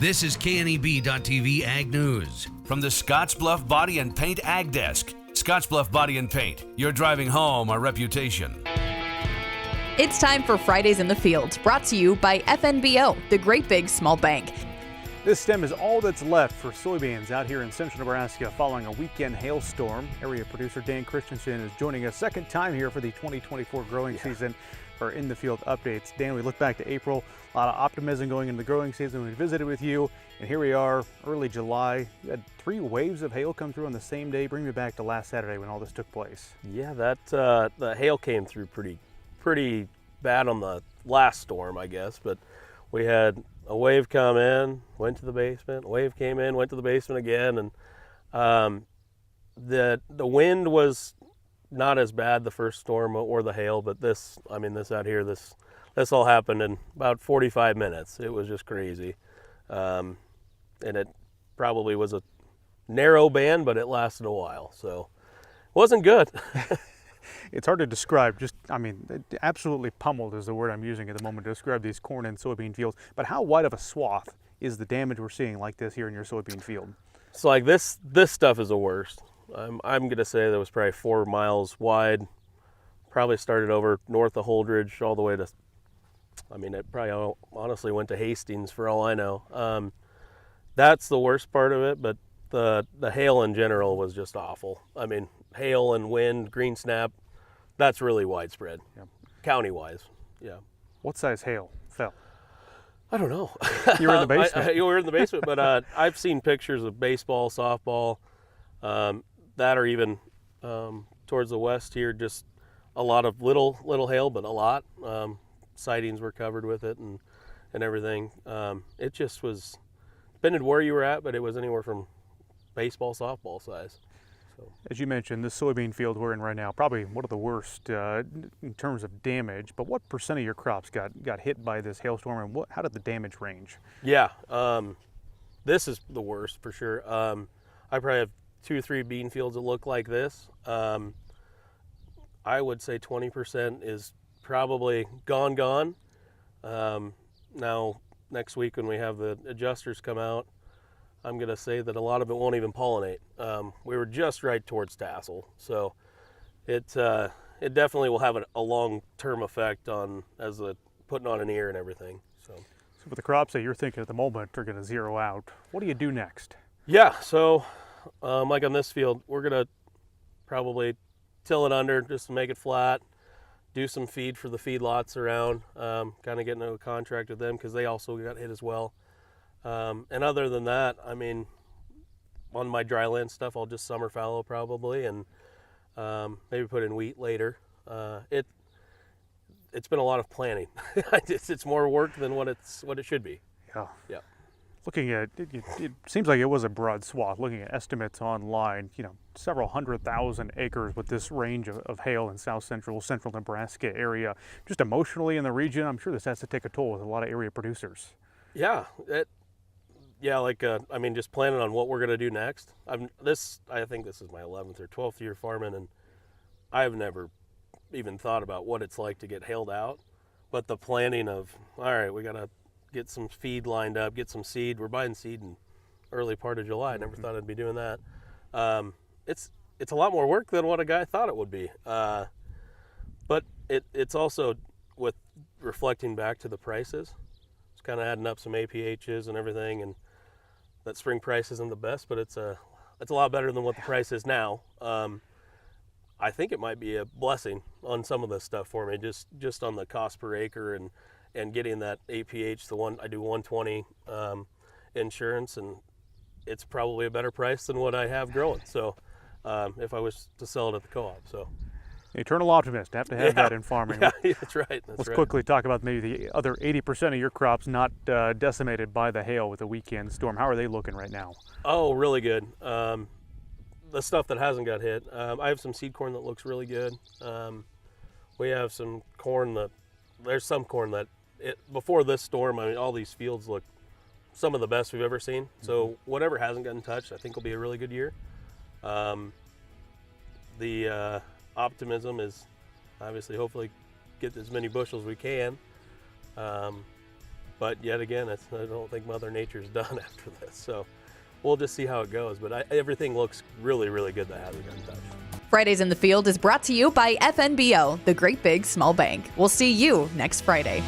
This is KNEB.TV Ag News. From the Scottsbluff Body and Paint Ag Desk. Scottsbluff Body and Paint. You're driving home a reputation. It's time for Fridays in the Field, brought to you by FNBO, the Great Big Small Bank. This stem is all that's left for soybeans out here in central Nebraska following a weekend hailstorm. Area producer Dan Kristensen is joining us second time here for the 2024 growing season for In the Field updates. Dan, we look back to April, a lot of optimism going into the growing season. We visited with you, and here we are, early July. You had 3 waves of hail come through on the same day. Bring me back to last Saturday when all this took place. Yeah, the hail came through pretty bad on the last storm, I guess, but we had a wave come in, went to the basement, a wave came in, went to the basement again, and the wind was not as bad the first storm or the hail, but this out here, this all happened in about 45 minutes. It was just crazy. And it probably was a narrow band, but it lasted a while, so it wasn't good. It's hard to describe, absolutely pummeled is the word I'm using at the moment to describe these corn and soybean fields. But how wide of a swath is the damage we're seeing like this here in your soybean field? So like this stuff is the worst. I'm gonna say that was probably 4 miles wide. Probably started over north of Holdridge all the way to, it probably honestly went to Hastings for all I know. That's the worst part of it, but the hail in general was just awful. Hail and wind, green snap, that's really widespread, county-wise. Yeah. What size hail fell? I don't know. You were in the basement. You were in the basement, but I've seen pictures of baseball, softball, that or even towards the west here, just a lot of little hail, but a lot. Sightings were covered with it and everything. It just was, depended where you were at, but it was anywhere from baseball, softball size. So. As you mentioned, this soybean field we're in right now, probably one of the worst in terms of damage, but what percent of your crops got hit by this hailstorm, and how did the damage range? Yeah, this is the worst for sure. I probably have 2 or 3 bean fields that look like this. I would say 20% is probably gone. Now, next week when we have the adjusters come out, I'm going to say that a lot of it won't even pollinate. We were just right towards tassel, so it definitely will have a long-term effect on putting on an ear and everything. So for the crops that you're thinking at the moment are going to zero out, what do you do next? Yeah, so like on this field, we're going to probably till it under just to make it flat, do some feed for the feedlots around, kind of get into a contract with them because they also got hit as well. And other than that, on my dry land stuff, I'll just summer fallow probably, and maybe put in wheat later. It's been a lot of planning. It's more work than what it should be. Yeah. Looking at it seems like it was a broad swath. Looking at estimates online, several 100,000 acres with this range of hail in central Nebraska area. Just emotionally in the region, I'm sure this has to take a toll with a lot of area producers. Yeah. Just planning on what we're going to do next. I think this is my 11th or 12th year farming, and I've never even thought about what it's like to get hailed out. But the planning of, all right, we got to get some feed lined up, get some seed. We're buying seed in early part of July. I never thought I'd be doing that. It's a lot more work than what a guy thought it would be. But it's also with reflecting back to the prices. It's kind of adding up some APHs and everything, and that spring price isn't the best, but it's a lot better than what the price is now. I think it might be a blessing on some of this stuff for me, just on the cost per acre and getting that APH. I do 120 insurance, and it's probably a better price than what I have growing. So if I was to sell it at the co-op, so. Eternal optimist, have to have that in farming. Yeah, that's right. Let's quickly talk about maybe the other 80% of your crops not decimated by the hail with the weekend storm. How are they looking right now? Oh, really good. The stuff that hasn't got hit, I have some seed corn that looks really good. We have some corn there's some corn that before this storm, all these fields look some of the best we've ever seen. So whatever hasn't gotten touched, I think will be a really good year. The optimism is obviously hopefully get as many bushels as we can. But But yet again, I don't think Mother Nature's done after this. So we'll just see how it goes. But everything looks really, really good that hasn't gotten touched. Fridays in the Field is brought to you by FNBO, the Great Big Small Bank. We'll see you next Friday.